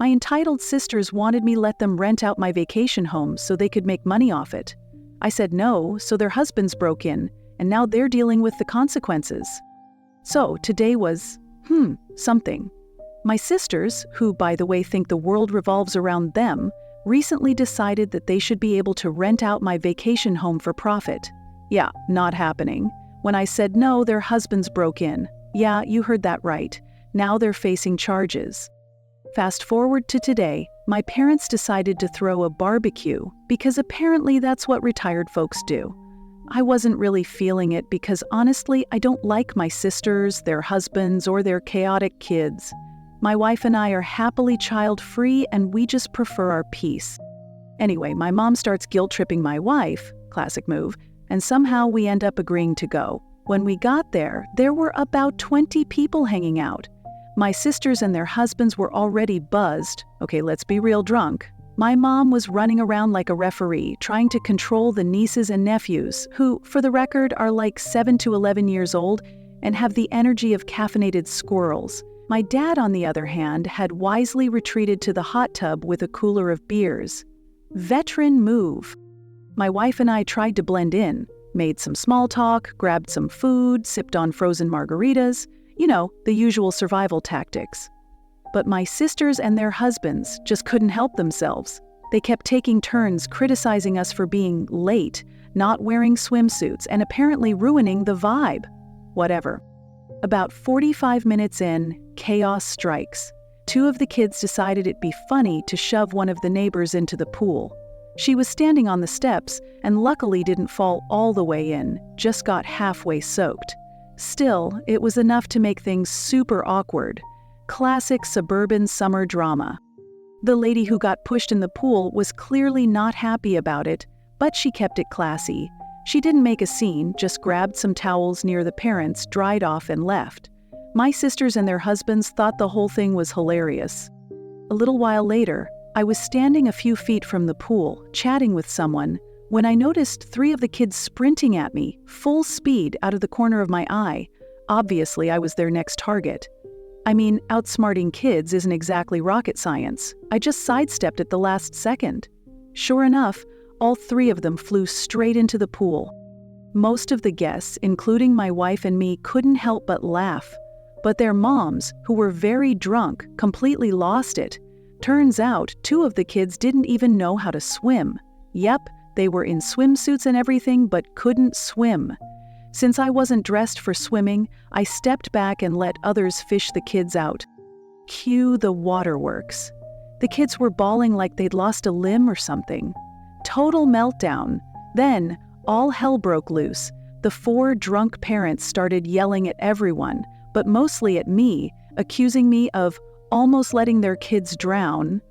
My entitled sisters wanted me let them rent out my vacation home so they could make money off it. I said no, so their husbands broke in, and now they're dealing with the consequences. So today was, something. My sisters, who by the way think the world revolves around them, recently decided that they should be able to rent out my vacation home for profit. Yeah, not happening. When I said no, their husbands broke in. Yeah, you heard that right. Now they're facing charges. Fast forward to today, my parents decided to throw a barbecue because apparently that's what retired folks do. I wasn't really feeling it because honestly, I don't like my sisters, their husbands, or their chaotic kids. My wife and I are happily child-free and we just prefer our peace. Anyway, my mom starts guilt-tripping my wife, classic move, and somehow we end up agreeing to go. When we got there were about 20 people hanging out. My sisters and their husbands were already buzzed. Okay, let's be real drunk. My mom was running around like a referee, trying to control the nieces and nephews, who, for the record, are like 7 to 11 years old and have the energy of caffeinated squirrels. My dad, on the other hand, had wisely retreated to the hot tub with a cooler of beers. Veteran move. My wife and I tried to blend in, made some small talk, grabbed some food, sipped on frozen margaritas, the usual survival tactics. But my sisters and their husbands just couldn't help themselves. They kept taking turns criticizing us for being late, not wearing swimsuits, and apparently ruining the vibe. Whatever. About 45 minutes in, chaos strikes. 2 of the kids decided it'd be funny to shove one of the neighbors into the pool. She was standing on the steps and luckily didn't fall all the way in, just got halfway soaked. Still, it was enough to make things super awkward. Classic suburban summer drama. The lady who got pushed in the pool was clearly not happy about it, but she kept it classy. She didn't make a scene, just grabbed some towels near the parents, dried off, and left. My sisters and their husbands thought the whole thing was hilarious. A little while later, I was standing a few feet from the pool, chatting with someone, when I noticed 3 of the kids sprinting at me, full speed, out of the corner of my eye. Obviously, I was their next target. I mean, outsmarting kids isn't exactly rocket science. I just sidestepped at the last second. Sure enough, all 3 of them flew straight into the pool. Most of the guests, including my wife and me, couldn't help but laugh. But their moms, who were very drunk, completely lost it. Turns out, 2 of the kids didn't even know how to swim. Yep, they were in swimsuits and everything, but couldn't swim. Since I wasn't dressed for swimming, I stepped back and let others fish the kids out. Cue the waterworks. The kids were bawling like they'd lost a limb or something. Total meltdown. Then, all hell broke loose. The 4 drunk parents started yelling at everyone, but mostly at me, accusing me of almost letting their kids drown.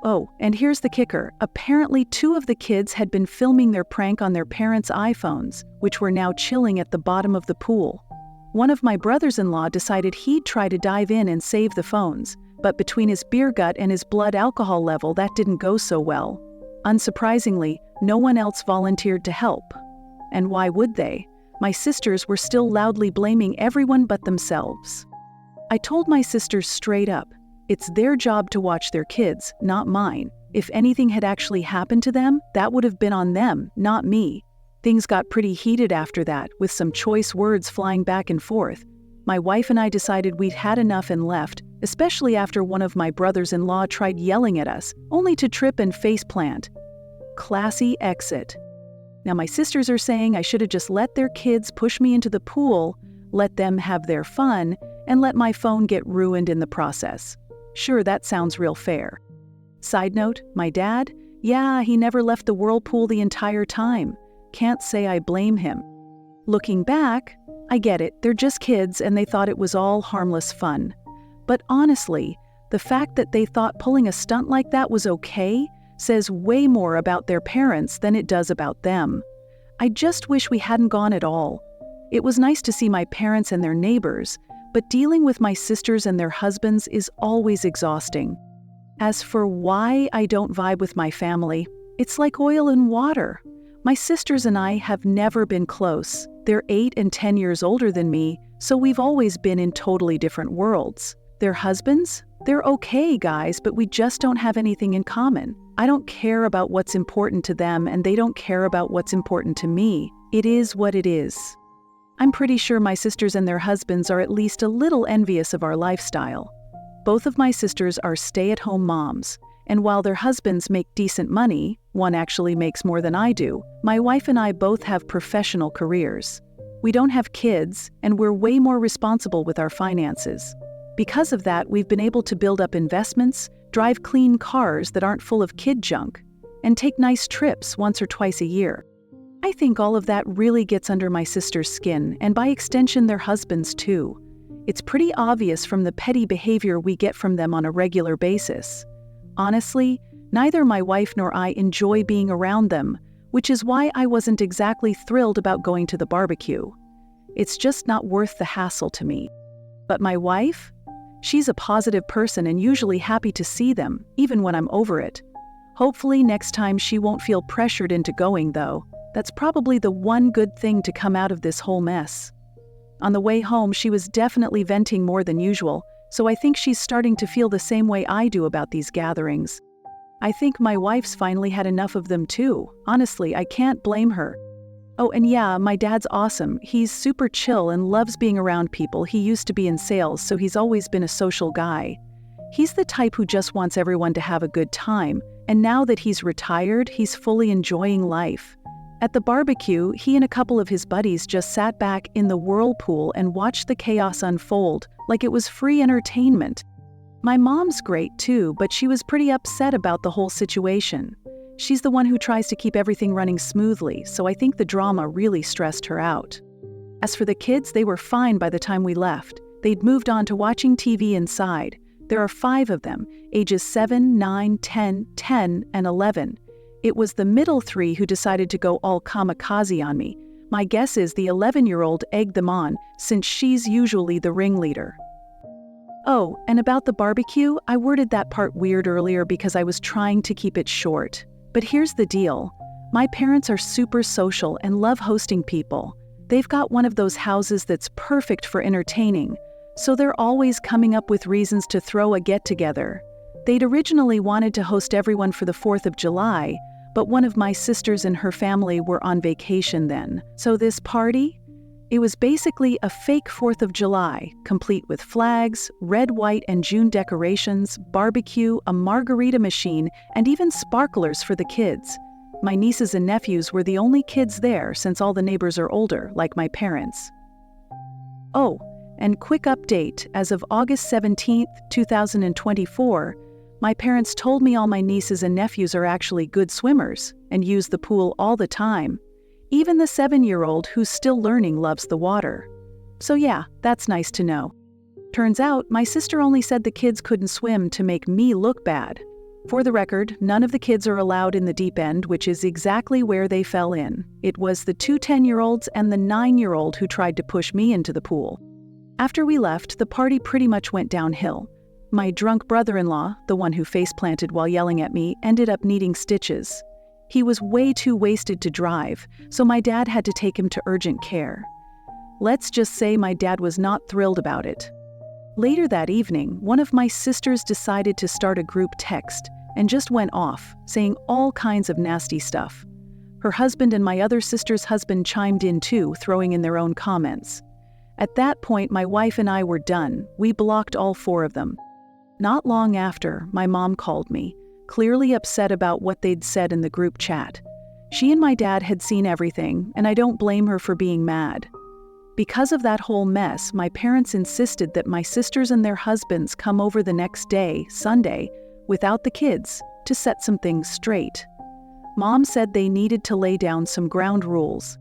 Oh, and here's the kicker. Apparently 2 of the kids had been filming their prank on their parents' iPhones, which were now chilling at the bottom of the pool. One of my brothers-in-law decided he'd try to dive in and save the phones, but between his beer gut and his blood alcohol level, that didn't go so well. Unsurprisingly, no one else volunteered to help. And why would they? My sisters were still loudly blaming everyone but themselves. I told my sisters straight up, it's their job to watch their kids, not mine. If anything had actually happened to them, that would have been on them, not me. Things got pretty heated after that, with some choice words flying back and forth. My wife and I decided we'd had enough and left, especially after one of my brothers-in-law tried yelling at us, only to trip and faceplant. Classy exit. Now my sisters are saying I should have just let their kids push me into the pool, let them have their fun, and let my phone get ruined in the process. Sure, that sounds real fair. Side note, my dad? Yeah, he never left the whirlpool the entire time. Can't say I blame him. Looking back, I get it, they're just kids and they thought it was all harmless fun. But honestly, the fact that they thought pulling a stunt like that was okay says way more about their parents than it does about them. I just wish we hadn't gone at all. It was nice to see my parents and their neighbors, but dealing with my sisters and their husbands is always exhausting. As for why I don't vibe with my family, it's like oil and water. My sisters and I have never been close. They're 8 and 10 years older than me, so we've always been in totally different worlds. Their husbands? They're okay, guys, but we just don't have anything in common. I don't care about what's important to them, and they don't care about what's important to me. It is what it is. I'm pretty sure my sisters and their husbands are at least a little envious of our lifestyle. Both of my sisters are stay-at-home moms, and while their husbands make decent money, one actually makes more than I do, my wife and I both have professional careers. We don't have kids, and we're way more responsible with our finances. Because of that, we've been able to build up investments, drive clean cars that aren't full of kid junk, and take nice trips once or twice a year. I think all of that really gets under my sister's skin, and by extension their husbands too. It's pretty obvious from the petty behavior we get from them on a regular basis. Honestly, neither my wife nor I enjoy being around them, which is why I wasn't exactly thrilled about going to the barbecue. It's just not worth the hassle to me. But my wife? She's a positive person and usually happy to see them, even when I'm over it. Hopefully next time she won't feel pressured into going, though. That's probably the one good thing to come out of this whole mess. On the way home, she was definitely venting more than usual, so I think she's starting to feel the same way I do about these gatherings. I think my wife's finally had enough of them too. Honestly, I can't blame her. Oh, and yeah, my dad's awesome. He's super chill and loves being around people. He used to be in sales, so he's always been a social guy. He's the type who just wants everyone to have a good time, and now that he's retired, he's fully enjoying life. At the barbecue, he and a couple of his buddies just sat back in the whirlpool and watched the chaos unfold like it was free entertainment. My mom's great too, but she was pretty upset about the whole situation. She's the one who tries to keep everything running smoothly, so I think the drama really stressed her out. As for the kids, they were fine by the time we left. They'd moved on to watching TV inside. There are 5 of them, ages 7, 9, 10, 10, and 11. It was the middle 3 who decided to go all kamikaze on me. My guess is the 11-year-old egged them on, since she's usually the ringleader. Oh, and about the barbecue, I worded that part weird earlier because I was trying to keep it short. But here's the deal. My parents are super social and love hosting people. They've got one of those houses that's perfect for entertaining, so they're always coming up with reasons to throw a get-together. They'd originally wanted to host everyone for the 4th of July, but one of my sisters and her family were on vacation then. So this party? It was basically a fake 4th of July, complete with flags, red, white, and June decorations, barbecue, a margarita machine, and even sparklers for the kids. My nieces and nephews were the only kids there since all the neighbors are older, like my parents. Oh, and quick update, as of August 17, 2024, my parents told me all my nieces and nephews are actually good swimmers and use the pool all the time. Even the 7-year-old who's still learning loves the water. So yeah, that's nice to know. Turns out, my sister only said the kids couldn't swim to make me look bad. For the record, none of the kids are allowed in the deep end, which is exactly where they fell in. It was the 2 10-year-olds and the 9-year-old who tried to push me into the pool. After we left, the party pretty much went downhill. My drunk brother-in-law, the one who face-planted while yelling at me, ended up needing stitches. He was way too wasted to drive, so my dad had to take him to urgent care. Let's just say my dad was not thrilled about it. Later that evening, one of my sisters decided to start a group text and just went off, saying all kinds of nasty stuff. Her husband and my other sister's husband chimed in too, throwing in their own comments. At that point, my wife and I were done. We blocked all 4 of them. Not long after, my mom called me, clearly upset about what they'd said in the group chat. She and my dad had seen everything, and I don't blame her for being mad. Because of that whole mess, my parents insisted that my sisters and their husbands come over the next day, Sunday, without the kids, to set some things straight. Mom said they needed to lay down some ground rules.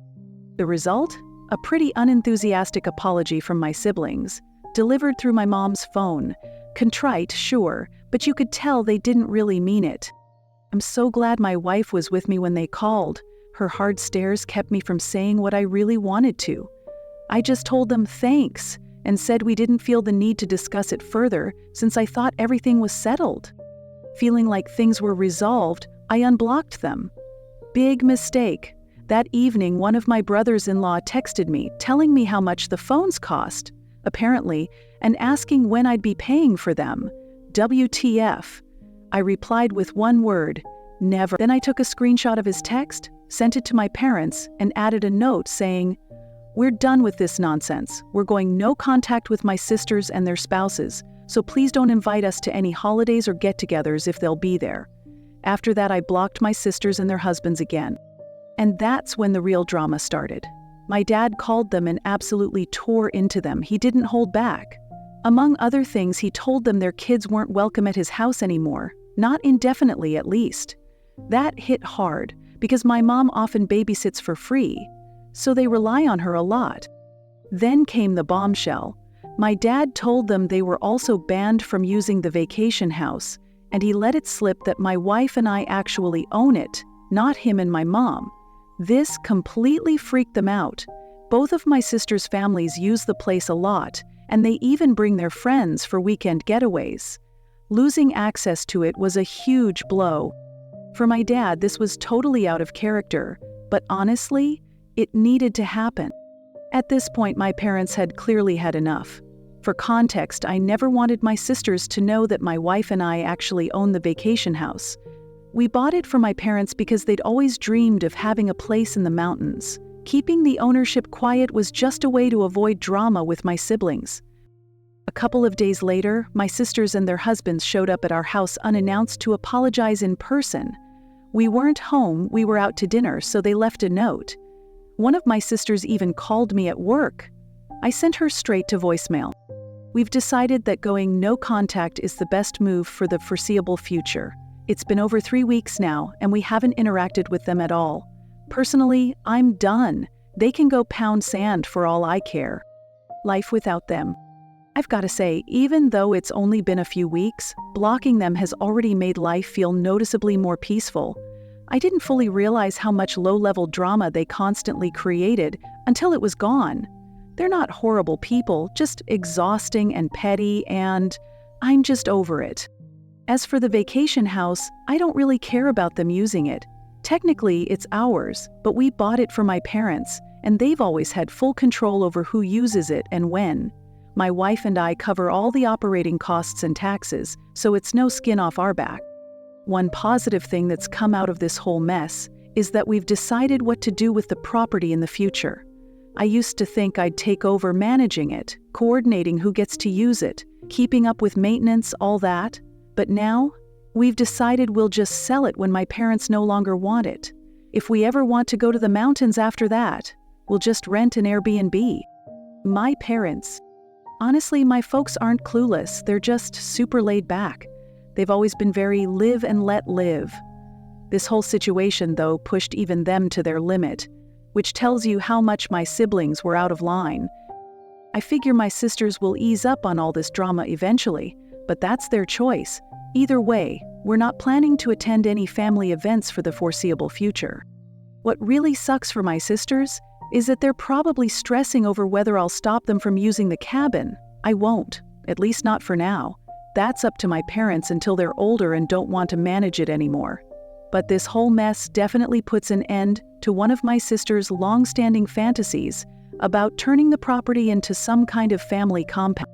The result? A pretty unenthusiastic apology from my siblings, delivered through my mom's phone. Contrite, sure, but you could tell they didn't really mean it. I'm so glad my wife was with me when they called. Her hard stares kept me from saying what I really wanted to. I just told them thanks and said we didn't feel the need to discuss it further since I thought everything was settled. Feeling like things were resolved, I unblocked them. Big mistake. That evening, one of my brothers-in-law texted me telling me how much the phones cost, apparently, and asking when I'd be paying for them. WTF? I replied with one word, never. Then I took a screenshot of his text, sent it to my parents, and added a note saying, "We're done with this nonsense. We're going no contact with my sisters and their spouses, so please don't invite us to any holidays or get-togethers if they'll be there." After that, I blocked my sisters and their husbands again. And that's when the real drama started. My dad called them and absolutely tore into them. He didn't hold back. Among other things, he told them their kids weren't welcome at his house anymore, not indefinitely at least. That hit hard, because my mom often babysits for free, so they rely on her a lot. Then came the bombshell. My dad told them they were also banned from using the vacation house, and he let it slip that my wife and I actually own it, not him and my mom. This completely freaked them out. Both of my sisters' families use the place a lot, and they even bring their friends for weekend getaways. Losing access to it was a huge blow. For my dad, this was totally out of character, but honestly, it needed to happen. At this point, my parents had clearly had enough. For context, I never wanted my sisters to know that my wife and I actually own the vacation house. We bought it for my parents because they'd always dreamed of having a place in the mountains. Keeping the ownership quiet was just a way to avoid drama with my siblings. A couple of days later, my sisters and their husbands showed up at our house unannounced to apologize in person. We weren't home, we were out to dinner, so they left a note. One of my sisters even called me at work. I sent her straight to voicemail. "We've decided that going no contact is the best move for the foreseeable future. It's been over 3 weeks now, and we haven't interacted with them at all. Personally, I'm done. They can go pound sand for all I care. Life without them." I've got to say, even though it's only been a few weeks, blocking them has already made life feel noticeably more peaceful. I didn't fully realize how much low-level drama they constantly created until it was gone. They're not horrible people, just exhausting and petty, and I'm just over it. As for the vacation house, I don't really care about them using it. Technically, it's ours, but we bought it for my parents, and they've always had full control over who uses it and when. My wife and I cover all the operating costs and taxes, so it's no skin off our back. One positive thing that's come out of this whole mess is that we've decided what to do with the property in the future. I used to think I'd take over managing it, coordinating who gets to use it, keeping up with maintenance, all that. But now, we've decided we'll just sell it when my parents no longer want it. If we ever want to go to the mountains after that, we'll just rent an Airbnb. My parents. Honestly, my folks aren't clueless, they're just super laid back. They've always been very live and let live. This whole situation, though, pushed even them to their limit, which tells you how much my siblings were out of line. I figure my sisters will ease up on all this drama eventually, but that's their choice. Either way, we're not planning to attend any family events for the foreseeable future. What really sucks for my sisters is that they're probably stressing over whether I'll stop them from using the cabin. I won't, at least not for now. That's up to my parents until they're older and don't want to manage it anymore. But this whole mess definitely puts an end to one of my sister's long-standing fantasies about turning the property into some kind of family compound.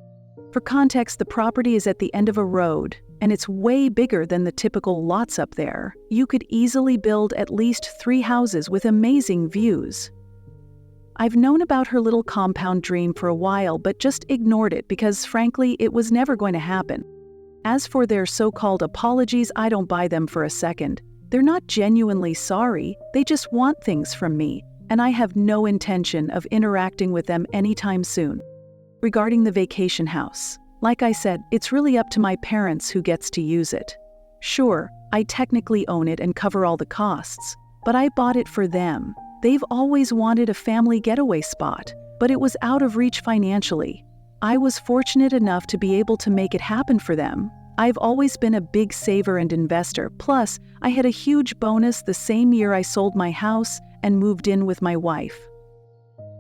For context, the property is at the end of a road, and it's way bigger than the typical lots up there. You could easily build at least 3 houses with amazing views. I've known about her little compound dream for a while, but just ignored it because, frankly, it was never going to happen. As for their so-called apologies, I don't buy them for a second. They're not genuinely sorry, they just want things from me, and I have no intention of interacting with them anytime soon. Regarding the vacation house, like I said, it's really up to my parents who gets to use it. Sure, I technically own it and cover all the costs, but I bought it for them. They've always wanted a family getaway spot, but it was out of reach financially. I was fortunate enough to be able to make it happen for them. I've always been a big saver and investor, plus I had a huge bonus the same year I sold my house and moved in with my wife.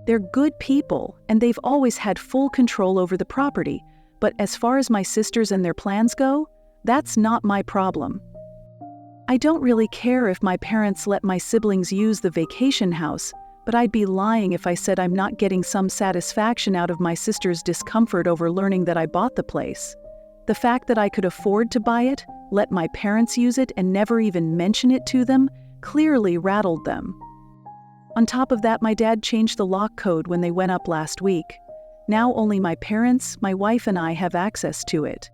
They're good people, and they've always had full control over the property, but as far as my sisters and their plans go, that's not my problem. I don't really care if my parents let my siblings use the vacation house, but I'd be lying if I said I'm not getting some satisfaction out of my sister's discomfort over learning that I bought the place. The fact that I could afford to buy it, let my parents use it, and never even mention it to them clearly rattled them. On top of that, my dad changed the lock code when they went up last week. Now only my parents, my wife, and I have access to it.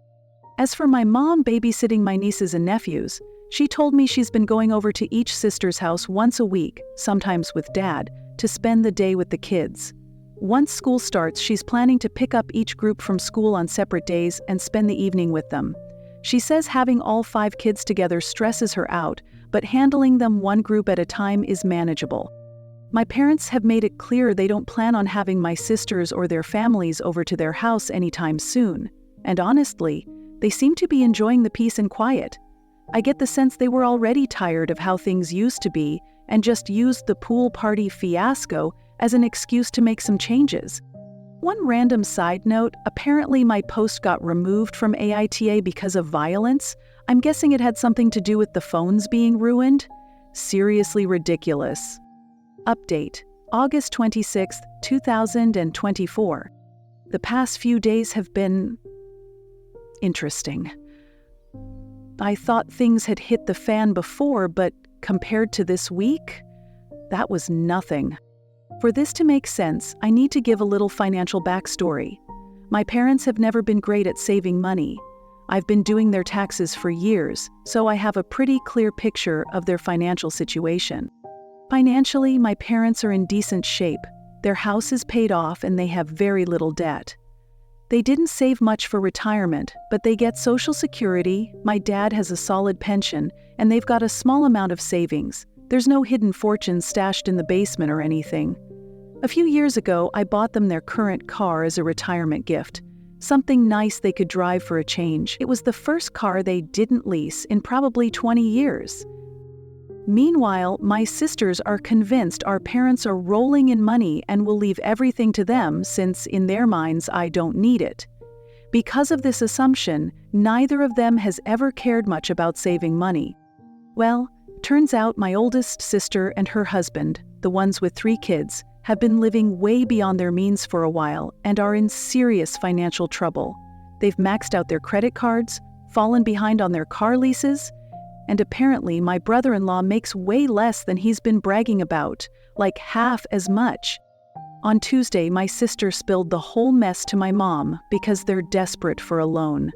As for my mom babysitting my nieces and nephews, she told me she's been going over to each sister's house once a week, sometimes with Dad, to spend the day with the kids. Once school starts, she's planning to pick up each group from school on separate days and spend the evening with them. She says having all 5 kids together stresses her out, but handling them one group at a time is manageable. My parents have made it clear they don't plan on having my sisters or their families over to their house anytime soon, and honestly, they seem to be enjoying the peace and quiet. I get the sense they were already tired of how things used to be and just used the pool party fiasco as an excuse to make some changes. One random side note, apparently my post got removed from AITA because of violence. I'm guessing it had something to do with the phones being ruined. Seriously ridiculous. Update, August 26, 2024. The past few days have been interesting. I thought things had hit the fan before, but compared to this week, that was nothing. For this to make sense, I need to give a little financial backstory. My parents have never been great at saving money. I've been doing their taxes for years, so I have a pretty clear picture of their financial situation. Financially, my parents are in decent shape. Their house is paid off and they have very little debt. They didn't save much for retirement, but they get Social Security, my dad has a solid pension, and they've got a small amount of savings. There's no hidden fortune stashed in the basement or anything. A few years ago, I bought them their current car as a retirement gift. Something nice they could drive for a change. It was the first car they didn't lease in probably 20 years. Meanwhile, my sisters are convinced our parents are rolling in money and will leave everything to them since, in their minds, I don't need it. Because of this assumption, neither of them has ever cared much about saving money. Well, turns out my oldest sister and her husband, the ones with 3 kids, have been living way beyond their means for a while and are in serious financial trouble. They've maxed out their credit cards, fallen behind on their car leases, and apparently my brother-in-law makes way less than he's been bragging about, like half as much. On Tuesday, my sister spilled the whole mess to my mom because they're desperate for a loan.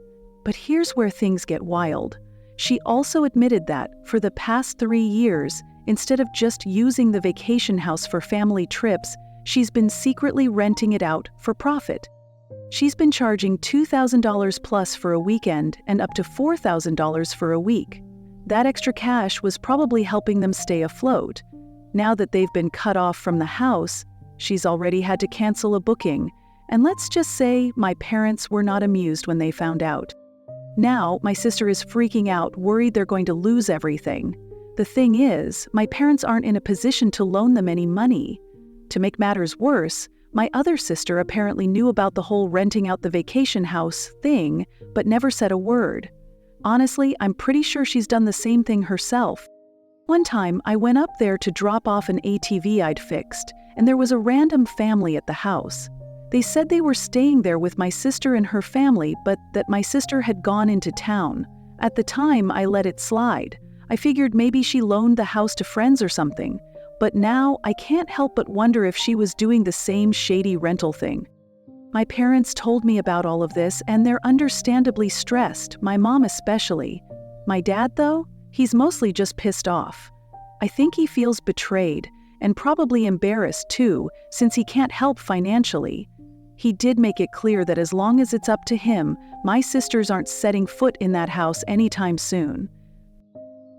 But here's where things get wild. She also admitted that, for the past 3 years, instead of just using the vacation house for family trips, she's been secretly renting it out for profit. She's been charging $2,000 plus for a weekend and up to $4,000 for a week. That extra cash was probably helping them stay afloat. Now that they've been cut off from the house, she's already had to cancel a booking, and let's just say my parents were not amused when they found out. Now, my sister is freaking out, worried they're going to lose everything. The thing is, my parents aren't in a position to loan them any money. To make matters worse, my other sister apparently knew about the whole renting out the vacation house thing, but never said a word. Honestly, I'm pretty sure she's done the same thing herself. One time, I went up there to drop off an ATV I'd fixed, and there was a random family at the house. They said they were staying there with my sister and her family, but that my sister had gone into town. At the time, I let it slide. I figured maybe she loaned the house to friends or something. But now, I can't help but wonder if she was doing the same shady rental thing. My parents told me about all of this, and they're understandably stressed, my mom especially. My dad, though, he's mostly just pissed off. I think he feels betrayed, and probably embarrassed too, since he can't help financially. He did make it clear that as long as it's up to him, my sisters aren't setting foot in that house anytime soon.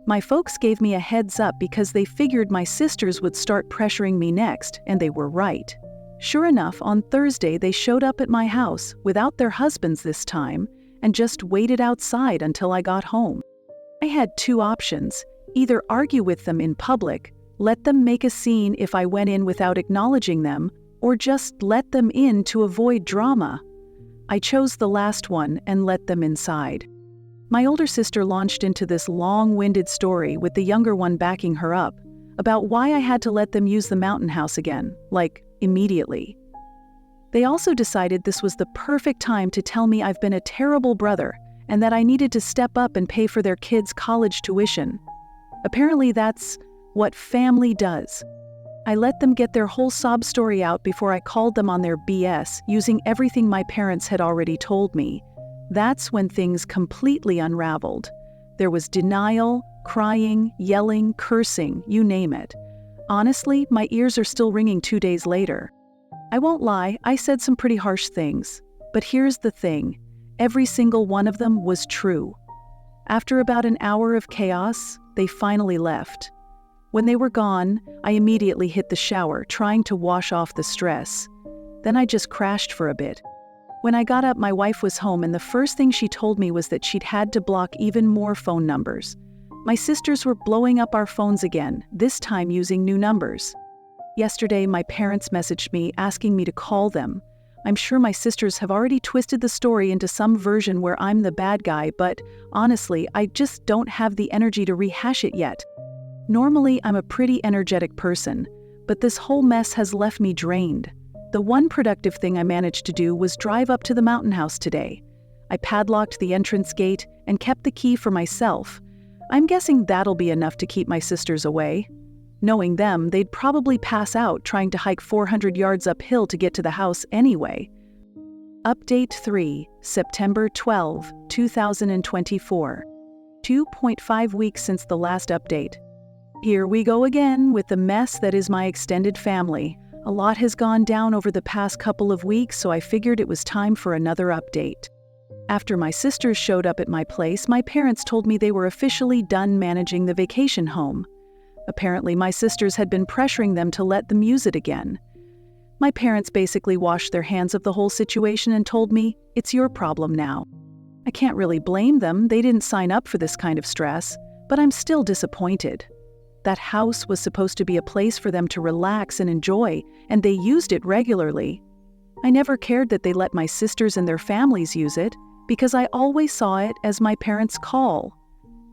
My folks gave me a heads up because they figured my sisters would start pressuring me next, and they were right. Sure enough, on Thursday they showed up at my house, without their husbands this time, and just waited outside until I got home. I had 2 options: either argue with them in public, let them make a scene if I went in without acknowledging them, or just let them in to avoid drama. I chose the last one and let them inside. My older sister launched into this long-winded story with the younger one backing her up, about why I had to let them use the mountain house again, like, immediately. They also decided this was the perfect time to tell me I've been a terrible brother, and that I needed to step up and pay for their kids' college tuition. Apparently that's what family does. I let them get their whole sob story out before I called them on their BS, using everything my parents had already told me. That's when things completely unraveled. There was denial, crying, yelling, cursing, you name it. Honestly, my ears are still ringing 2 days later. I won't lie, I said some pretty harsh things. But here's the thing, every single one of them was true. After about an hour of chaos, they finally left. When they were gone, I immediately hit the shower, trying to wash off the stress. Then I just crashed for a bit. When I got up, my wife was home, and the first thing she told me was that she'd had to block even more phone numbers. My sisters were blowing up our phones again, this time using new numbers. Yesterday, my parents messaged me asking me to call them. I'm sure my sisters have already twisted the story into some version where I'm the bad guy, but honestly, I just don't have the energy to rehash it yet. Normally, I'm a pretty energetic person, but this whole mess has left me drained. The one productive thing I managed to do was drive up to the mountain house today. I padlocked the entrance gate and kept the key for myself. I'm guessing that'll be enough to keep my sisters away. Knowing them, they'd probably pass out trying to hike 400 yards uphill to get to the house anyway. Update 3, September 12, 2024. 2.5 weeks since the last update. Here we go again with the mess that is my extended family. A lot has gone down over the past couple of weeks, so I figured it was time for another update. After my sisters showed up at my place, my parents told me they were officially done managing the vacation home. Apparently, my sisters had been pressuring them to let them use it again. My parents basically washed their hands of the whole situation and told me, "It's your problem now." I can't really blame them, they didn't sign up for this kind of stress, but I'm still disappointed. That house was supposed to be a place for them to relax and enjoy, and they used it regularly. I never cared that they let my sisters and their families use it, because I always saw it as my parents' call.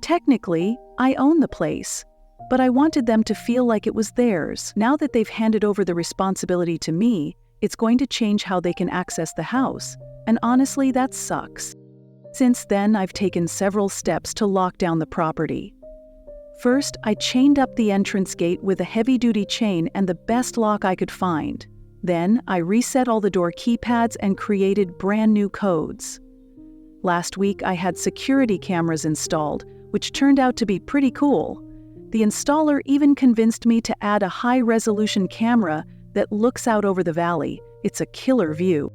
Technically, I own the place, but I wanted them to feel like it was theirs. Now that they've handed over the responsibility to me, it's going to change how they can access the house, and honestly, that sucks. Since then, I've taken several steps to lock down the property. First, I chained up the entrance gate with a heavy-duty chain and the best lock I could find. Then, I reset all the door keypads and created brand new codes. Last week, I had security cameras installed, which turned out to be pretty cool. The installer even convinced me to add a high-resolution camera that looks out over the valley. It's a killer view.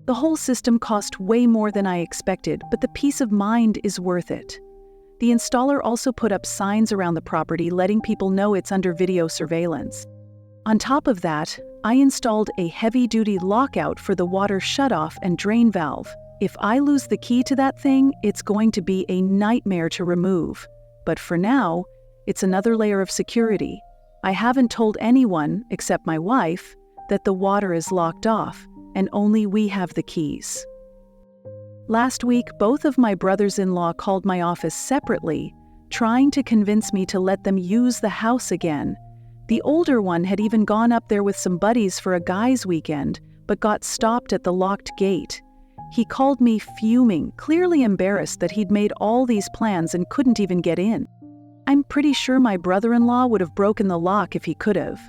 The whole system cost way more than I expected, but the peace of mind is worth it. The installer also put up signs around the property letting people know it's under video surveillance. On top of that, I installed a heavy-duty lockout for the water shutoff and drain valve. If I lose the key to that thing, it's going to be a nightmare to remove. But for now, it's another layer of security. I haven't told anyone, except my wife, that the water is locked off, and only we have the keys. Last week, both of my brothers-in-law called my office separately, trying to convince me to let them use the house again. The older one had even gone up there with some buddies for a guys' weekend, but got stopped at the locked gate. He called me fuming, clearly embarrassed that he'd made all these plans and couldn't even get in. I'm pretty sure my brother-in-law would have broken the lock if he could have.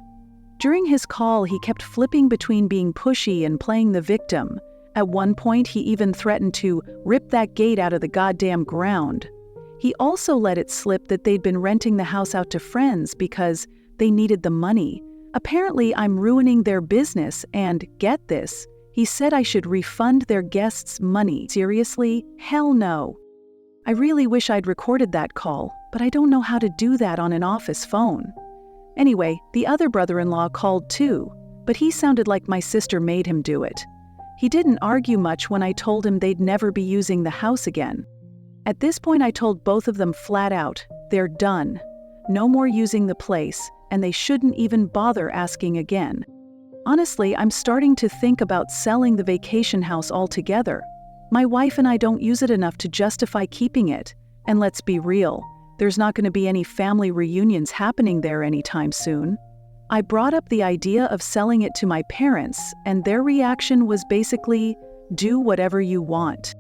During his call, he kept flipping between being pushy and playing the victim. At one point, he even threatened to rip that gate out of the goddamn ground. He also let it slip that they'd been renting the house out to friends because they needed the money. Apparently, I'm ruining their business and, get this, he said I should refund their guests' money. Seriously? Hell no. I really wish I'd recorded that call, but I don't know how to do that on an office phone. Anyway, the other brother-in-law called too, but he sounded like my sister made him do it. He didn't argue much when I told him they'd never be using the house again. At this point, I told both of them flat out, they're done. No more using the place, and they shouldn't even bother asking again. Honestly, I'm starting to think about selling the vacation house altogether. My wife and I don't use it enough to justify keeping it, and let's be real, there's not going to be any family reunions happening there anytime soon. I brought up the idea of selling it to my parents, and their reaction was basically, do whatever you want.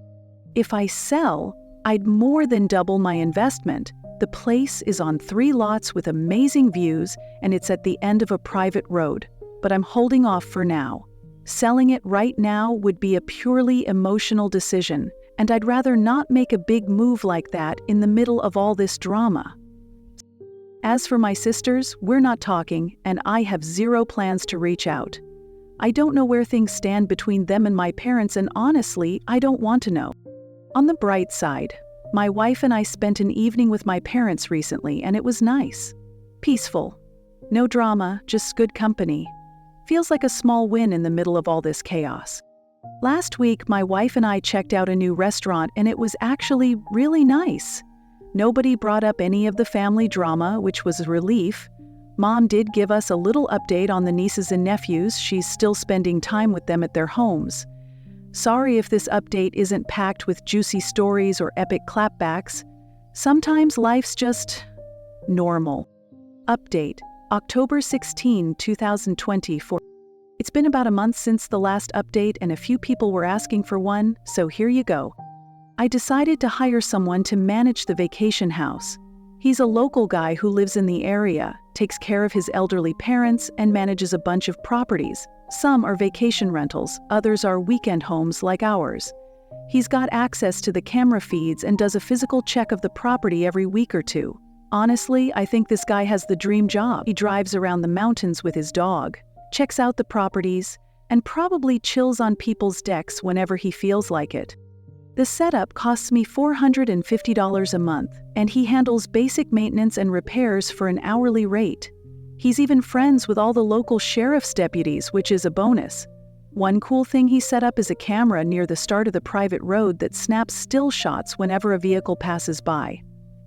If I sell, I'd more than double my investment. The place is on 3 lots with amazing views, and it's at the end of a private road. But I'm holding off for now. Selling it right now would be a purely emotional decision, and I'd rather not make a big move like that in the middle of all this drama. As for my sisters, we're not talking, and I have 0 plans to reach out. I don't know where things stand between them and my parents, and honestly, I don't want to know. On the bright side, my wife and I spent an evening with my parents recently, and it was nice. Peaceful. No drama, just good company. Feels like a small win in the middle of all this chaos. Last week, my wife and I checked out a new restaurant, and it was actually really nice. Nobody brought up any of the family drama, which was a relief. Mom did give us a little update on the nieces and nephews. She's still spending time with them at their homes. Sorry if this update isn't packed with juicy stories or epic clapbacks. Sometimes life's just normal. Update, October 16, 2024. It's been about a month since the last update, and a few people were asking for one, so here you go. I decided to hire someone to manage the vacation house. He's a local guy who lives in the area, takes care of his elderly parents, and manages a bunch of properties. Some are vacation rentals, others are weekend homes like ours. He's got access to the camera feeds and does a physical check of the property every week or two. Honestly, I think this guy has the dream job. He drives around the mountains with his dog, checks out the properties, and probably chills on people's decks whenever he feels like it. The setup costs me $450 a month, and he handles basic maintenance and repairs for an hourly rate. He's even friends with all the local sheriff's deputies, which is a bonus. One cool thing he set up is a camera near the start of the private road that snaps still shots whenever a vehicle passes by.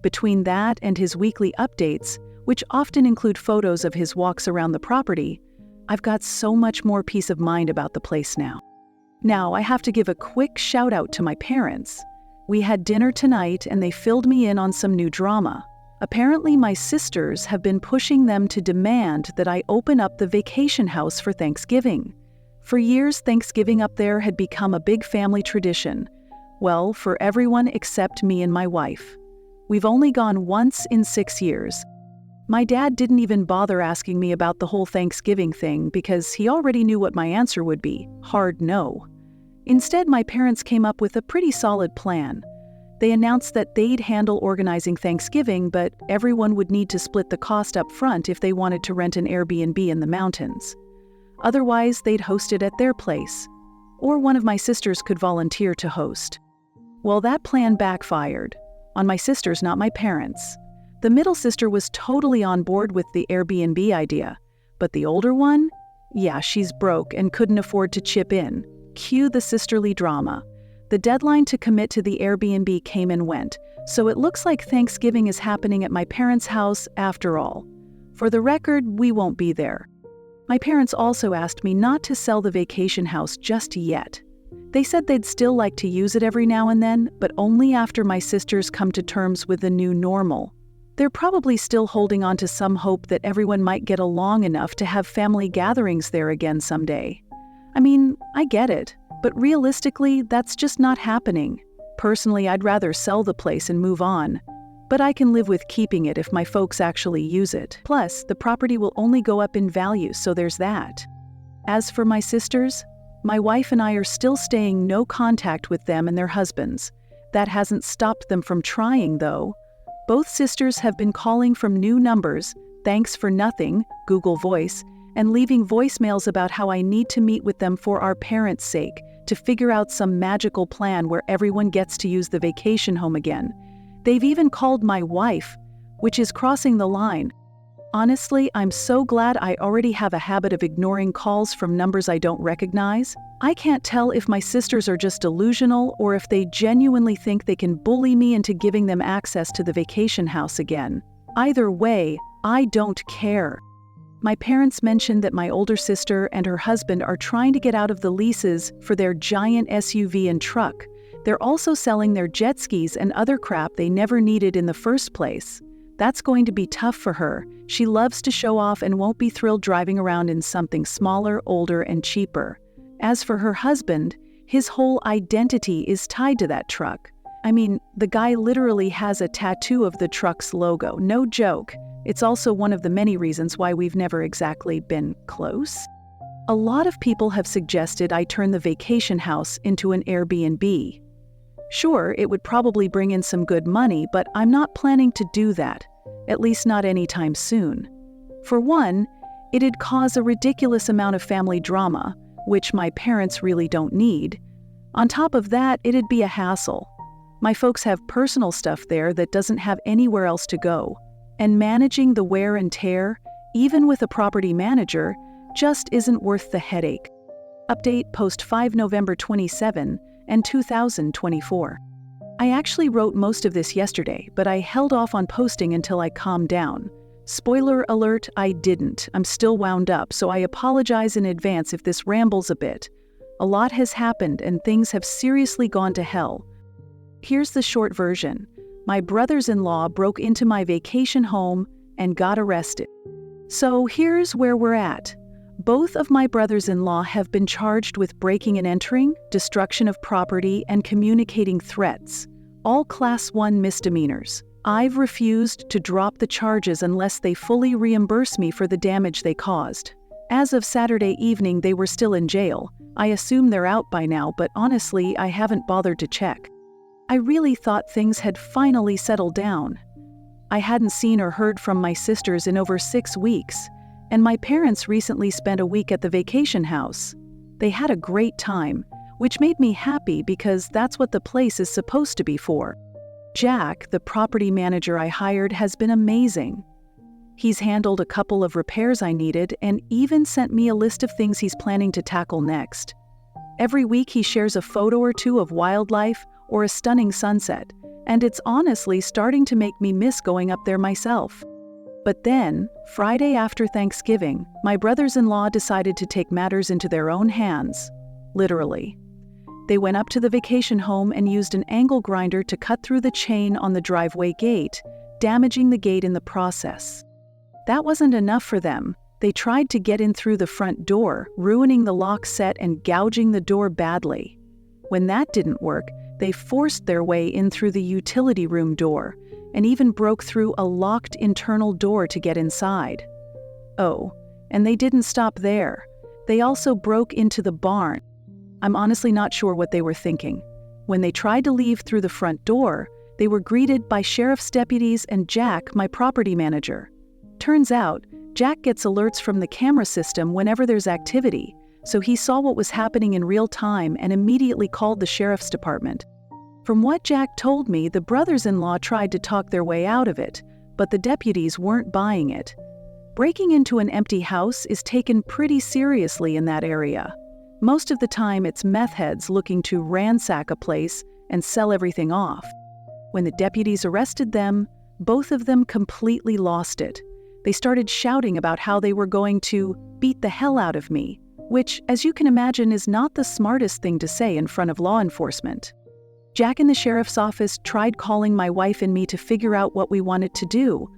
Between that and his weekly updates, which often include photos of his walks around the property, I've got so much more peace of mind about the place now. Now, I have to give a quick shout out to my parents. We had dinner tonight and they filled me in on some new drama. Apparently, my sisters have been pushing them to demand that I open up the vacation house for Thanksgiving. For years, Thanksgiving up there had become a big family tradition. Well, for everyone except me and my wife. We've only gone once in 6 years. My dad didn't even bother asking me about the whole Thanksgiving thing because he already knew what my answer would be: hard no. Instead, my parents came up with a pretty solid plan. They announced that they'd handle organizing Thanksgiving, but everyone would need to split the cost up front if they wanted to rent an Airbnb in the mountains. Otherwise, they'd host it at their place. Or one of my sisters could volunteer to host. Well, that plan backfired. On my sisters, not my parents. The middle sister was totally on board with the Airbnb idea. But the older one? Yeah, she's broke and couldn't afford to chip in. Cue the sisterly drama. The deadline to commit to the Airbnb came and went, so it looks like Thanksgiving is happening at my parents' house after all. For the record, we won't be there. My parents also asked me not to sell the vacation house just yet. They said they'd still like to use it every now and then, but only after my sisters come to terms with the new normal. They're probably still holding on to some hope that everyone might get along enough to have family gatherings there again someday. I mean, I get it, but realistically, that's just not happening. Personally, I'd rather sell the place and move on. But I can live with keeping it if my folks actually use it. Plus, the property will only go up in value, so there's that. As for my sisters, my wife and I are still staying no contact with them and their husbands. That hasn't stopped them from trying, though. Both sisters have been calling from new numbers, thanks for nothing, Google Voice, and leaving voicemails about how I need to meet with them for our parents' sake, to figure out some magical plan where everyone gets to use the vacation home again. They've even called my wife, which is crossing the line. Honestly, I'm so glad I already have a habit of ignoring calls from numbers I don't recognize. I can't tell if my sisters are just delusional or if they genuinely think they can bully me into giving them access to the vacation house again. Either way, I don't care. My parents mentioned that my older sister and her husband are trying to get out of the leases for their giant SUV and truck. They're also selling their jet skis and other crap they never needed in the first place. That's going to be tough for her. She loves to show off and won't be thrilled driving around in something smaller, older, and cheaper. As for her husband, his whole identity is tied to that truck. I mean, the guy literally has a tattoo of the truck's logo. No joke. It's also one of the many reasons why we've never exactly been close. A lot of people have suggested I turn the vacation house into an Airbnb. Sure, it would probably bring in some good money, but I'm not planning to do that, at least not anytime soon. For one, it'd cause a ridiculous amount of family drama, which my parents really don't need. On top of that, it'd be a hassle. My folks have personal stuff there that doesn't have anywhere else to go, and managing the wear and tear, even with a property manager, just isn't worth the headache. Update post 5 November 27 and 2024. I actually wrote most of this yesterday, but I held off on posting until I calmed down. Spoiler alert, I didn't. I'm still wound up, so I apologize in advance if this rambles a bit. A lot has happened and things have seriously gone to hell. Here's the short version. My brothers-in-law broke into my vacation home and got arrested. So here's where we're at. Both of my brothers-in-law have been charged with breaking and entering, destruction of property, and communicating threats, all Class 1 misdemeanors. I've refused to drop the charges unless they fully reimburse me for the damage they caused. As of Saturday evening, they were still in jail. I assume they're out by now, but honestly, I haven't bothered to check. I really thought things had finally settled down. I hadn't seen or heard from my sisters in over 6 weeks, and my parents recently spent a week at the vacation house. They had a great time, which made me happy because that's what the place is supposed to be for. Jack, the property manager I hired, has been amazing. He's handled a couple of repairs I needed and even sent me a list of things he's planning to tackle next. Every week he shares a photo or two of wildlife or a stunning sunset, and it's honestly starting to make me miss going up there myself. But then, Friday after Thanksgiving, my brothers-in-law decided to take matters into their own hands, literally. They went up to the vacation home and used an angle grinder to cut through the chain on the driveway gate, damaging the gate in the process. That wasn't enough for them. They tried to get in through the front door, ruining the lock set and gouging the door badly. When that didn't work, they forced their way in through the utility room door and even broke through a locked internal door to get inside. Oh, and they didn't stop there. They also broke into the barn. I'm honestly not sure what they were thinking. When they tried to leave through the front door, they were greeted by sheriff's deputies and Jack, my property manager. Turns out, Jack gets alerts from the camera system whenever there's activity, so he saw what was happening in real time and immediately called the sheriff's department. From what Jack told me, the brothers-in-law tried to talk their way out of it, but the deputies weren't buying it. Breaking into an empty house is taken pretty seriously in that area. Most of the time, it's meth heads looking to ransack a place and sell everything off. When the deputies arrested them, both of them completely lost it. They started shouting about how they were going to beat the hell out of me, which, as you can imagine, is not the smartest thing to say in front of law enforcement. Jack in the sheriff's office tried calling my wife and me to figure out what we wanted to do,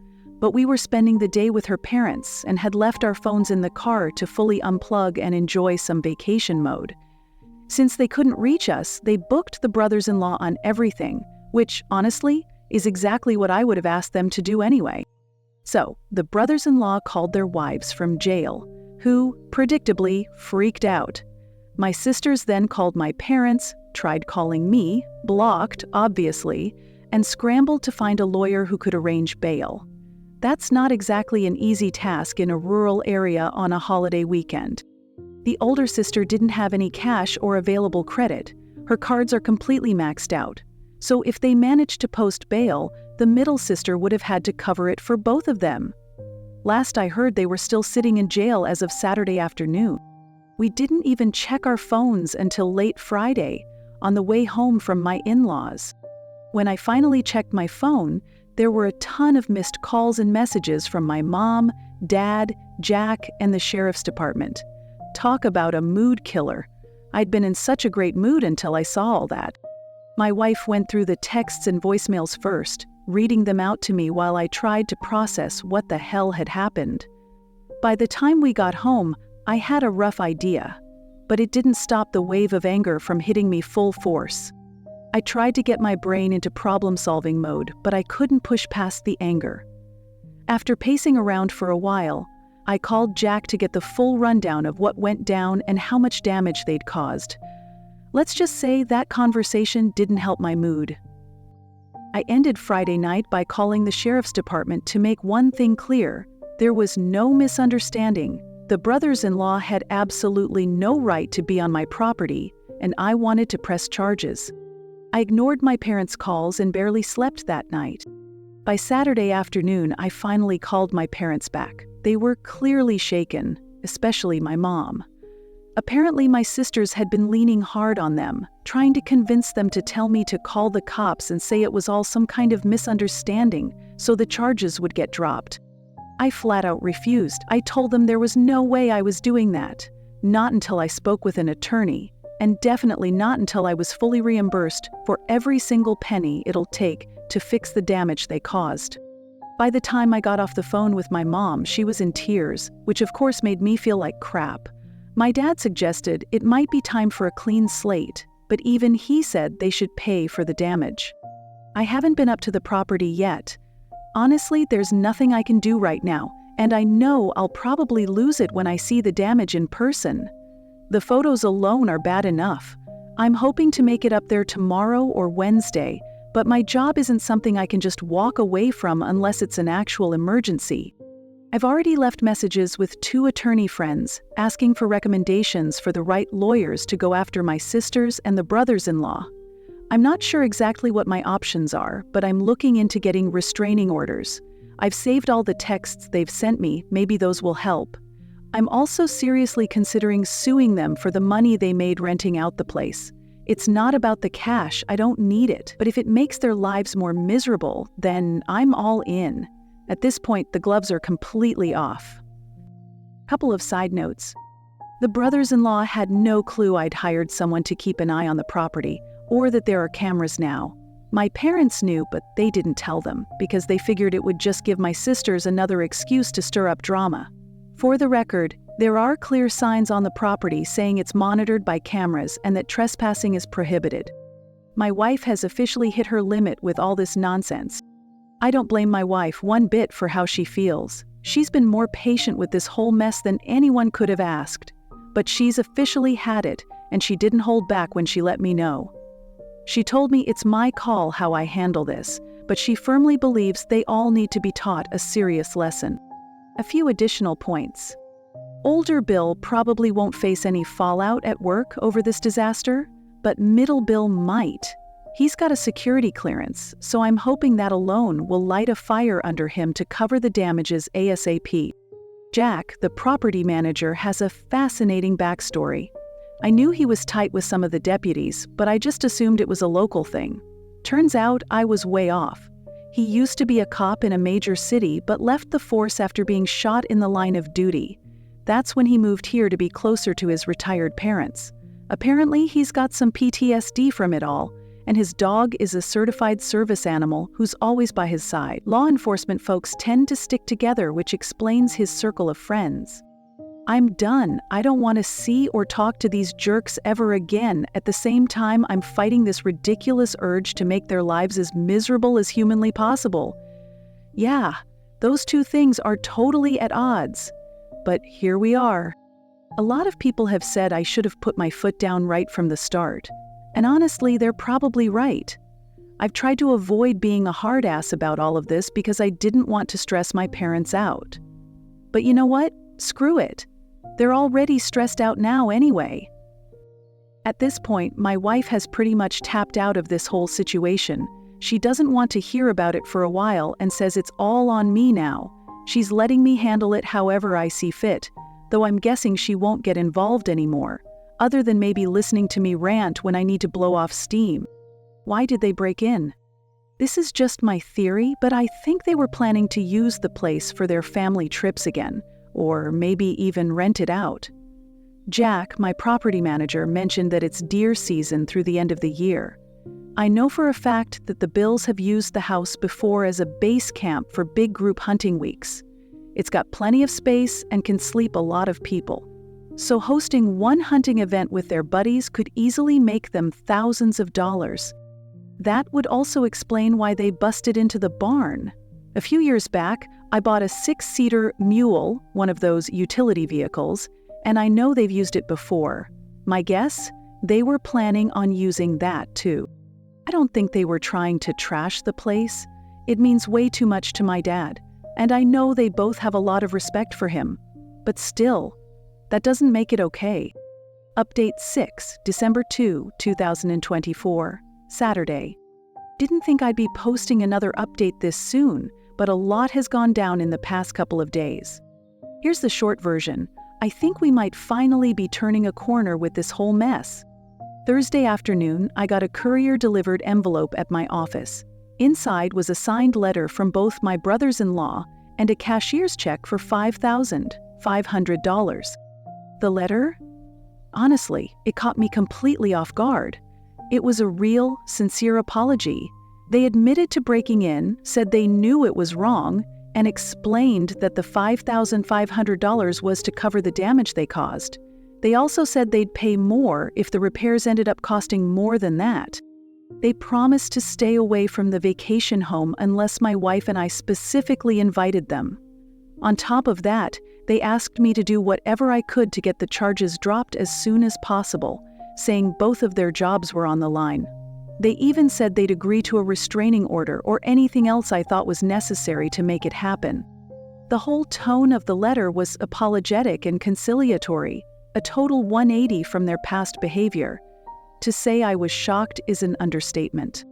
but we were spending the day with her parents and had left our phones in the car to fully unplug and enjoy some vacation mode. Since they couldn't reach us, they booked the brothers-in-law on everything, which, honestly, is exactly what I would have asked them to do anyway. So, the brothers-in-law called their wives from jail, who, predictably, freaked out. My sisters then called my parents, tried calling me, blocked, obviously, and scrambled to find a lawyer who could arrange bail. That's not exactly an easy task in a rural area on a holiday weekend. The older sister didn't have any cash or available credit. Her cards are completely maxed out. So if they managed to post bail, the middle sister would have had to cover it for both of them. Last I heard, they were still sitting in jail as of Saturday afternoon. We didn't even check our phones until late Friday, on the way home from my in-laws. When I finally checked my phone, there were a ton of missed calls and messages from my mom, dad, Jack, and the sheriff's department. Talk about a mood killer. I'd been in such a great mood until I saw all that. My wife went through the texts and voicemails first, reading them out to me while I tried to process what the hell had happened. By the time we got home, I had a rough idea, but it didn't stop the wave of anger from hitting me full force. I tried to get my brain into problem-solving mode, but I couldn't push past the anger. After pacing around for a while, I called Jack to get the full rundown of what went down and how much damage they'd caused. Let's just say that conversation didn't help my mood. I ended Friday night by calling the sheriff's department to make one thing clear. There was no misunderstanding. The brothers-in-law had absolutely no right to be on my property, and I wanted to press charges. I ignored my parents' calls and barely slept that night. By Saturday afternoon, I finally called my parents back. They were clearly shaken, especially my mom. Apparently, my sisters had been leaning hard on them, trying to convince them to tell me to call the cops and say it was all some kind of misunderstanding, so the charges would get dropped. I flat out refused. I told them there was no way I was doing that. Not until I spoke with an attorney, and definitely not until I was fully reimbursed for every single penny it'll take to fix the damage they caused. By the time I got off the phone with my mom, she was in tears, which of course made me feel like crap. My dad suggested it might be time for a clean slate, but even he said they should pay for the damage. I haven't been up to the property yet. Honestly, there's nothing I can do right now, and I know I'll probably lose it when I see the damage in person. The photos alone are bad enough. I'm hoping to make it up there tomorrow or Wednesday, but my job isn't something I can just walk away from unless it's an actual emergency. I've already left messages with 2 attorney friends asking for recommendations for the right lawyers to go after my sisters and the brothers-in-law. I'm not sure exactly what my options are, but I'm looking into getting restraining orders. I've saved all the texts they've sent me, maybe those will help. I'm also seriously considering suing them for the money they made renting out the place. It's not about the cash, I don't need it, but if it makes their lives more miserable, then I'm all in. At this point, the gloves are completely off. Couple of side notes. The brothers-in-law had no clue I'd hired someone to keep an eye on the property, or that there are cameras now. My parents knew, but they didn't tell them, because they figured it would just give my sisters another excuse to stir up drama. For the record, there are clear signs on the property saying it's monitored by cameras and that trespassing is prohibited. My wife has officially hit her limit with all this nonsense. I don't blame my wife one bit for how she feels. She's been more patient with this whole mess than anyone could have asked. But she's officially had it, and she didn't hold back when she let me know. She told me it's my call how I handle this, but she firmly believes they all need to be taught a serious lesson. A few additional points. Older Bill probably won't face any fallout at work over this disaster, but Middle Bill might. He's got a security clearance, so I'm hoping that alone will light a fire under him to cover the damages ASAP. Jack, the property manager, has a fascinating backstory. I knew he was tight with some of the deputies, but I just assumed it was a local thing. Turns out I was way off. He used to be a cop in a major city, but left the force after being shot in the line of duty. That's when he moved here to be closer to his retired parents. Apparently, he's got some PTSD from it all, and his dog is a certified service animal who's always by his side. Law enforcement folks tend to stick together, which explains his circle of friends. I'm done. I don't want to see or talk to these jerks ever again. At the same time, I'm fighting this ridiculous urge to make their lives as miserable as humanly possible. Yeah, those two things are totally at odds. But here we are. A lot of people have said I should have put my foot down right from the start. And honestly, they're probably right. I've tried to avoid being a hard ass about all of this because I didn't want to stress my parents out. But you know what? Screw it. They're already stressed out now anyway. At this point, my wife has pretty much tapped out of this whole situation. She doesn't want to hear about it for a while and says it's all on me now. She's letting me handle it however I see fit, though I'm guessing she won't get involved anymore, other than maybe listening to me rant when I need to blow off steam. Why did they break in? This is just my theory, but I think they were planning to use the place for their family trips again, or maybe even rent it out. Jack, my property manager, mentioned that it's deer season through the end of the year. I know for a fact that the Bills have used the house before as a base camp for big group hunting weeks. It's got plenty of space and can sleep a lot of people. So hosting one hunting event with their buddies could easily make them thousands of dollars. That would also explain why they busted into the barn. A few years back, I bought a 6-seater mule, one of those utility vehicles, and I know they've used it before. My guess? They were planning on using that too. I don't think they were trying to trash the place. It means way too much to my dad, and I know they both have a lot of respect for him. But still, that doesn't make it okay. Update 6, December 2, 2024, Saturday. Didn't think I'd be posting another update this soon, but a lot has gone down in the past couple of days. Here's the short version. I think we might finally be turning a corner with this whole mess. Thursday afternoon, I got a courier-delivered envelope at my office. Inside was a signed letter from both my brothers-in-law and a cashier's check for $5,500. The letter? Honestly, it caught me completely off guard. It was a real, sincere apology. They admitted to breaking in, said they knew it was wrong, and explained that the $5,500 was to cover the damage they caused. They also said they'd pay more if the repairs ended up costing more than that. They promised to stay away from the vacation home unless my wife and I specifically invited them. On top of that, they asked me to do whatever I could to get the charges dropped as soon as possible, saying both of their jobs were on the line. They even said they'd agree to a restraining order or anything else I thought was necessary to make it happen. The whole tone of the letter was apologetic and conciliatory, a total 180 from their past behavior. To say I was shocked is an understatement.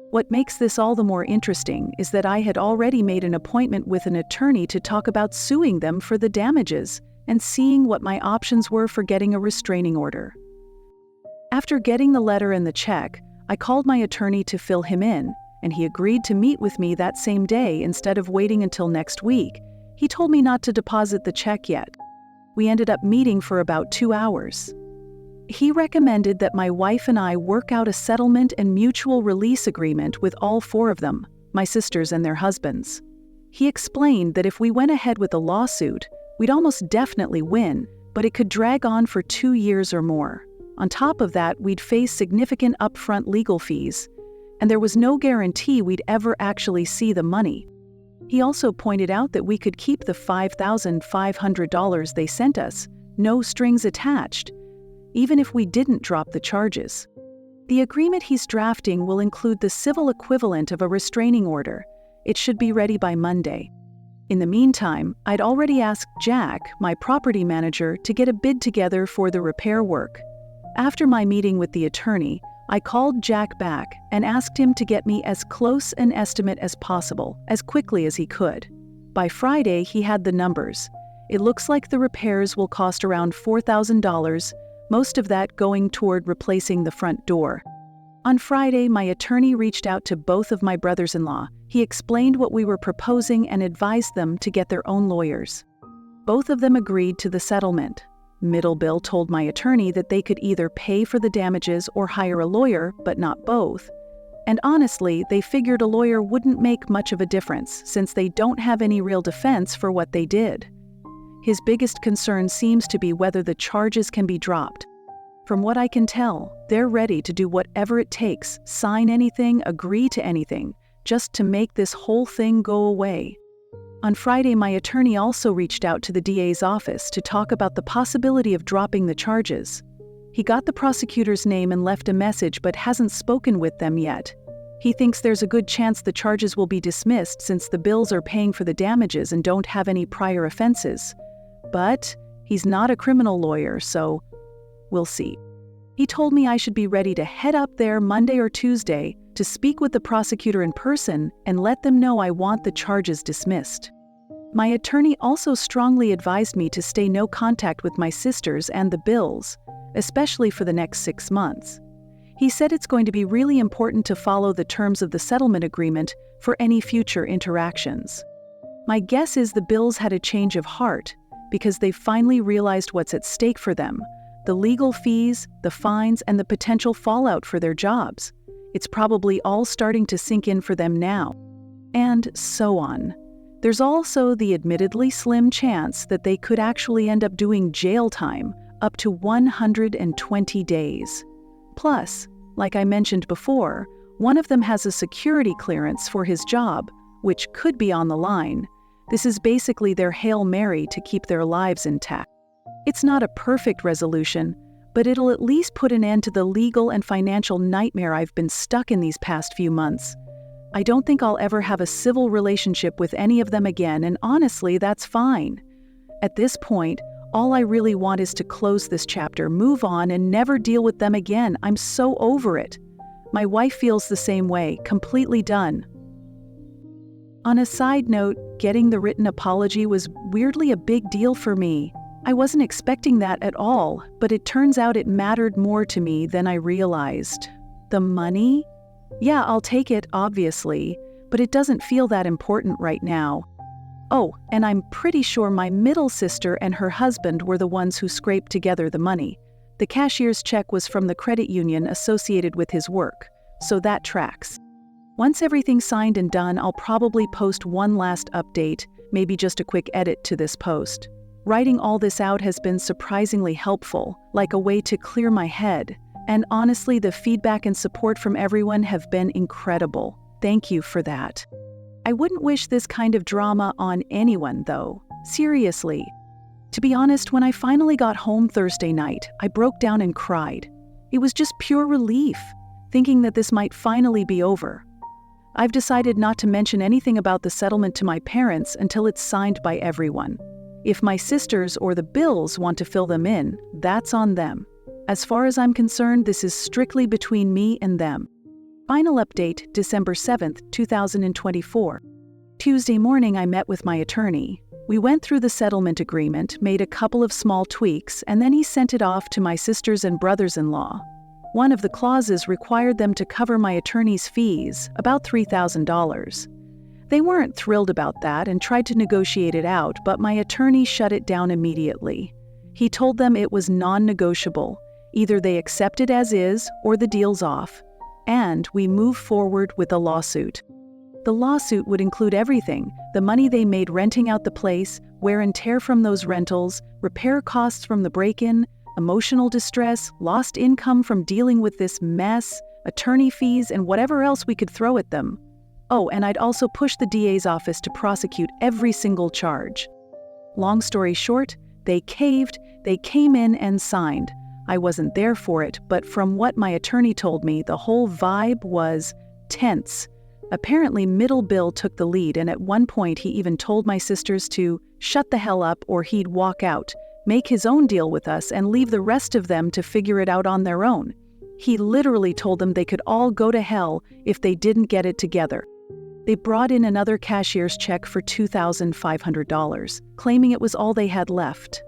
What makes this all the more interesting is that I had already made an appointment with an attorney to talk about suing them for the damages and seeing what my options were for getting a restraining order. After getting the letter and the check, I called my attorney to fill him in, and he agreed to meet with me that same day instead of waiting until next week. He told me not to deposit the check yet. We ended up meeting for about 2 hours. He recommended that my wife and I work out a settlement and mutual release agreement with all 4 of them, my sisters and their husbands. He explained that if we went ahead with a lawsuit, we'd almost definitely win, but it could drag on for 2 years or more. On top of that, we'd face significant upfront legal fees, and there was no guarantee we'd ever actually see the money. He also pointed out that we could keep the $5,500 they sent us, no strings attached, even if we didn't drop the charges. The agreement he's drafting will include the civil equivalent of a restraining order. It should be ready by Monday. In the meantime, I'd already asked Jack, my property manager, to get a bid together for the repair work. After my meeting with the attorney, I called Jack back and asked him to get me as close an estimate as possible, as quickly as he could. By Friday, he had the numbers. It looks like the repairs will cost around $4,000, most of that going toward replacing the front door. On Friday, my attorney reached out to both of my brothers-in-law. He explained what we were proposing and advised them to get their own lawyers. Both of them agreed to the settlement. Middle Bill told my attorney that they could either pay for the damages or hire a lawyer, but not both. And honestly, they figured a lawyer wouldn't make much of a difference since they don't have any real defense for what they did. His biggest concern seems to be whether the charges can be dropped. From what I can tell, they're ready to do whatever it takes, sign anything, agree to anything, just to make this whole thing go away. On Friday, my attorney also reached out to the DA's office to talk about the possibility of dropping the charges. He got the prosecutor's name and left a message but hasn't spoken with them yet. He thinks there's a good chance the charges will be dismissed since the Bills are paying for the damages and don't have any prior offenses. But he's not a criminal lawyer, so we'll see. He told me I should be ready to head up there Monday or Tuesday to speak with the prosecutor in person and let them know I want the charges dismissed. My attorney also strongly advised me to stay no contact with my sisters and the Bills, especially for the next 6 months. He said it's going to be really important to follow the terms of the settlement agreement for any future interactions. My guess is the Bills had a change of heart because they finally realized what's at stake for them, the legal fees, the fines, and the potential fallout for their jobs. It's probably all starting to sink in for them now. And so on. There's also the admittedly slim chance that they could actually end up doing jail time, up to 120 days. Plus, like I mentioned before, One of them has a security clearance for his job, which could be on the line. This is basically their Hail Mary to keep their lives intact. It's not a perfect resolution, but it'll at least put an end to the legal and financial nightmare I've been stuck in these past few months. I don't think I'll ever have a civil relationship with any of them again, and honestly, that's fine. At this point, all I really want is to close this chapter, move on, and never deal with them again. I'm so over it. My wife feels the same way, completely done. On a side note, getting the written apology was weirdly a big deal for me. I wasn't expecting that at all, but it turns out it mattered more to me than I realized. The money? Yeah, I'll take it, obviously, but it doesn't feel that important right now. Oh, and I'm pretty sure my middle sister and her husband were the ones who scraped together the money. The cashier's check was from the credit union associated with his work, so that tracks. Once everything's signed and done, I'll probably post one last update, maybe just a quick edit to this post. Writing all this out has been surprisingly helpful, like a way to clear my head. And honestly, the feedback and support from everyone have been incredible. Thank you for that. I wouldn't wish this kind of drama on anyone, though. Seriously. To be honest, when I finally got home Thursday night, I broke down and cried. It was just pure relief, thinking that this might finally be over. I've decided not to mention anything about the settlement to my parents until it's signed by everyone. If my sisters or the Bills want to fill them in, that's on them. As far as I'm concerned, this is strictly between me and them. Final update, December 7th, 2024. Tuesday morning, I met with my attorney. We went through the settlement agreement, made a couple of small tweaks, and then he sent it off to my sisters and brothers-in-law. One of the clauses required them to cover my attorney's fees, about $3,000. They weren't thrilled about that and tried to negotiate it out, but my attorney shut it down immediately. He told them it was non-negotiable. Either they accept it as is, or the deal's off. And we move forward with a lawsuit. The lawsuit would include everything: the money they made renting out the place, wear and tear from those rentals, repair costs from the break-in, emotional distress, lost income from dealing with this mess, attorney fees, and whatever else we could throw at them. Oh, and I'd also push the DA's office to prosecute every single charge. Long story short, they caved, they came in and signed. I wasn't there for it, but from what my attorney told me, the whole vibe was tense. Apparently, Middle Bill took the lead, and at one point he even told my sisters to shut the hell up or he'd walk out, make his own deal with us, and leave the rest of them to figure it out on their own. He literally told them they could all go to hell if they didn't get it together. They brought in another cashier's check for $2,500, claiming it was all they had left.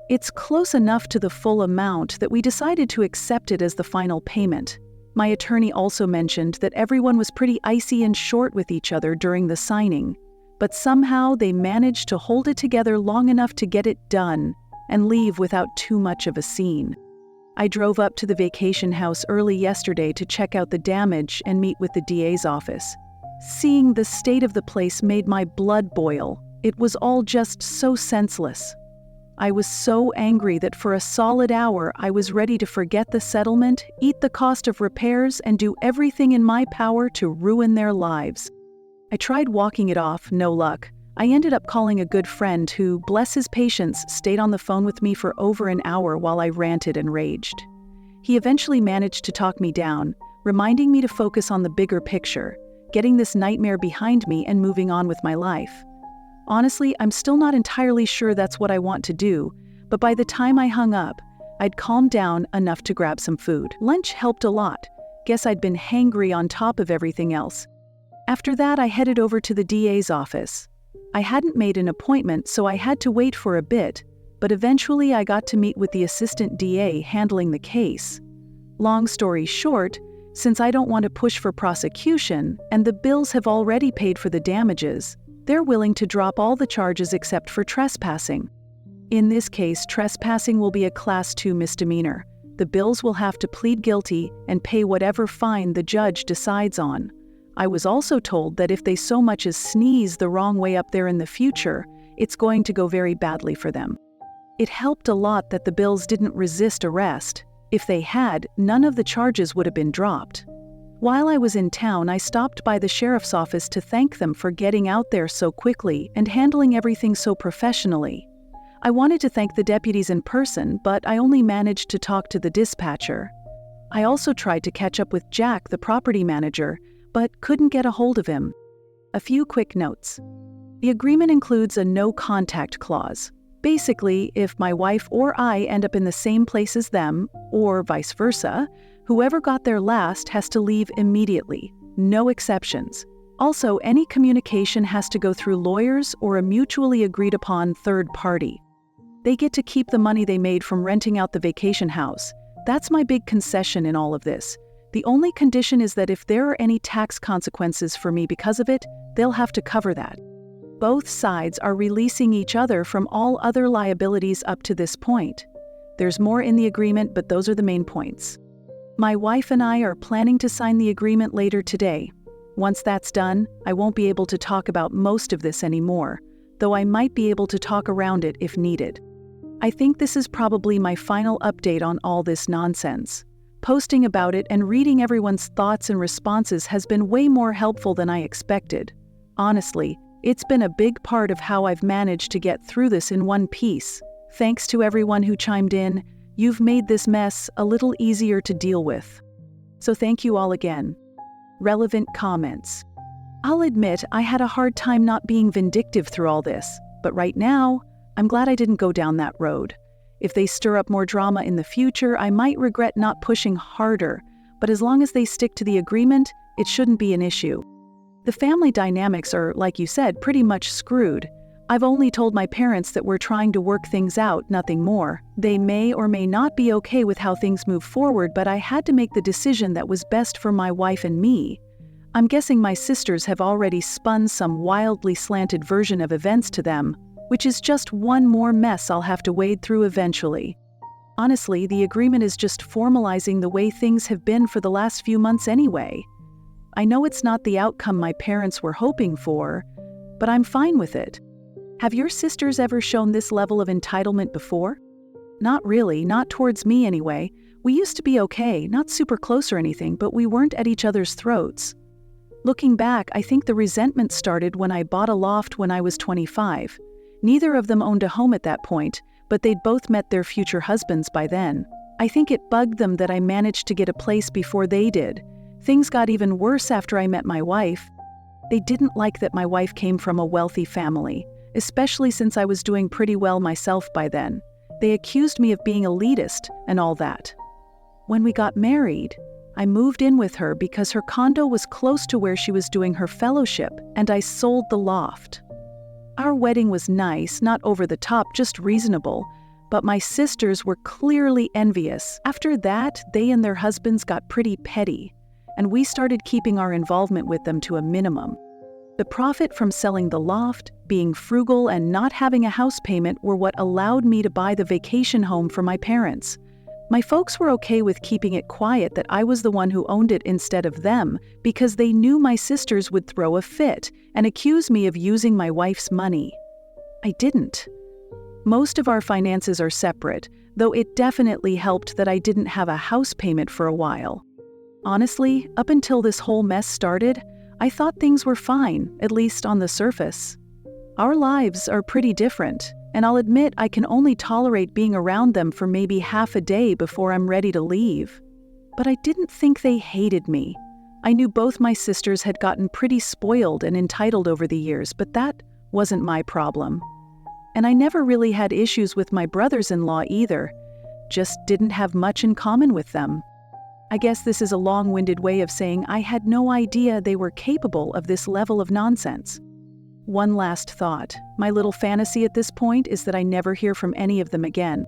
It's close enough to the full amount that we decided to accept it as the final payment. My attorney also mentioned that everyone was pretty icy and short with each other during the signing, but somehow they managed to hold it together long enough to get it done and leave without too much of a scene. I drove up to the vacation house early yesterday to check out the damage and meet with the DA's office. Seeing the state of the place made my blood boil. It was all just so senseless. I was so angry that for a solid hour I was ready to forget the settlement, eat the cost of repairs, and do everything in my power to ruin their lives. I tried walking it off, no luck. I ended up calling a good friend who, bless his patience, stayed on the phone with me for over an hour while I ranted and raged. He eventually managed to talk me down, reminding me to focus on the bigger picture, getting this nightmare behind me and moving on with my life. Honestly, I'm still not entirely sure that's what I want to do, but by the time I hung up, I'd calmed down enough to grab some food. Lunch helped a lot. Guess I'd been hangry on top of everything else. After that, I headed over to the DA's office. I hadn't made an appointment, so I had to wait for a bit, but eventually I got to meet with the assistant DA handling the case. Long story short, since I don't want to push for prosecution, and the Bills have already paid for the damages, they're willing to drop all the charges except for trespassing. In this case, trespassing will be a Class 2 misdemeanor. The Bills will have to plead guilty and pay whatever fine the judge decides on. I was also told that if they so much as sneeze the wrong way up there in the future, it's going to go very badly for them. It helped a lot that the Bills didn't resist arrest. If they had, none of the charges would have been dropped. While I was in town, I stopped by the sheriff's office to thank them for getting out there so quickly and handling everything so professionally. I wanted to thank the deputies in person, but I only managed to talk to the dispatcher. I also tried to catch up with Jack, the property manager, but couldn't get a hold of him. A few quick notes. The agreement includes a no-contact clause. Basically, if my wife or I end up in the same place as them, or vice versa, whoever got there last has to leave immediately. No exceptions. Also, any communication has to go through lawyers or a mutually agreed-upon third party. They get to keep the money they made from renting out the vacation house. That's my big concession in all of this. The only condition is that if there are any tax consequences for me because of it, they'll have to cover that. Both sides are releasing each other from all other liabilities up to this point. There's more in the agreement, but those are the main points. My wife and I are planning to sign the agreement later today. Once that's done, I won't be able to talk about most of this anymore, though I might be able to talk around it if needed. I think this is probably my final update on all this nonsense. Posting about it and reading everyone's thoughts and responses has been way more helpful than I expected. Honestly, it's been a big part of how I've managed to get through this in one piece. Thanks to everyone who chimed in. You've made this mess a little easier to deal with. So thank you all again. Relevant comments. I'll admit I had a hard time not being vindictive through all this, but right now, I'm glad I didn't go down that road. If they stir up more drama in the future, I might regret not pushing harder, but as long as they stick to the agreement, it shouldn't be an issue. The family dynamics are, like you said, pretty much screwed. I've only told my parents that we're trying to work things out, nothing more. They may or may not be okay with how things move forward, but I had to make the decision that was best for my wife and me. I'm guessing my sisters have already spun some wildly slanted version of events to them, which is just one more mess I'll have to wade through eventually. Honestly, the agreement is just formalizing the way things have been for the last few months anyway. I know it's not the outcome my parents were hoping for, but I'm fine with it. Have your sisters ever shown this level of entitlement before? Not really, not towards me anyway. We used to be okay, not super close or anything, but we weren't at each other's throats. Looking back, I think the resentment started when I bought a loft when I was 25. Neither of them owned a home at that point, but they'd both met their future husbands by then. I think it bugged them that I managed to get a place before they did. Things got even worse after I met my wife. They didn't like that my wife came from a wealthy family, especially since I was doing pretty well myself by then. They accused me of being elitist and all that. When we got married, I moved in with her because her condo was close to where she was doing her fellowship, and I sold the loft. Our wedding was nice, not over the top, just reasonable, but my sisters were clearly envious. After that, they and their husbands got pretty petty, and we started keeping our involvement with them to a minimum. The profit from selling the loft, being frugal, and not having a house payment were what allowed me to buy the vacation home for my parents. My folks were okay with keeping it quiet that I was the one who owned it instead of them, because they knew my sisters would throw a fit and accuse me of using my wife's money. I didn't. Most of our finances are separate, though it definitely helped that I didn't have a house payment for a while. Honestly, up until this whole mess started, I thought things were fine, at least on the surface. Our lives are pretty different, and I'll admit I can only tolerate being around them for maybe half a day before I'm ready to leave. But I didn't think they hated me. I knew both my sisters had gotten pretty spoiled and entitled over the years, but that wasn't my problem. And I never really had issues with my brothers-in-law either, just didn't have much in common with them. I guess this is a long-winded way of saying I had no idea they were capable of this level of nonsense. One last thought. My little fantasy at this point is that I never hear from any of them again.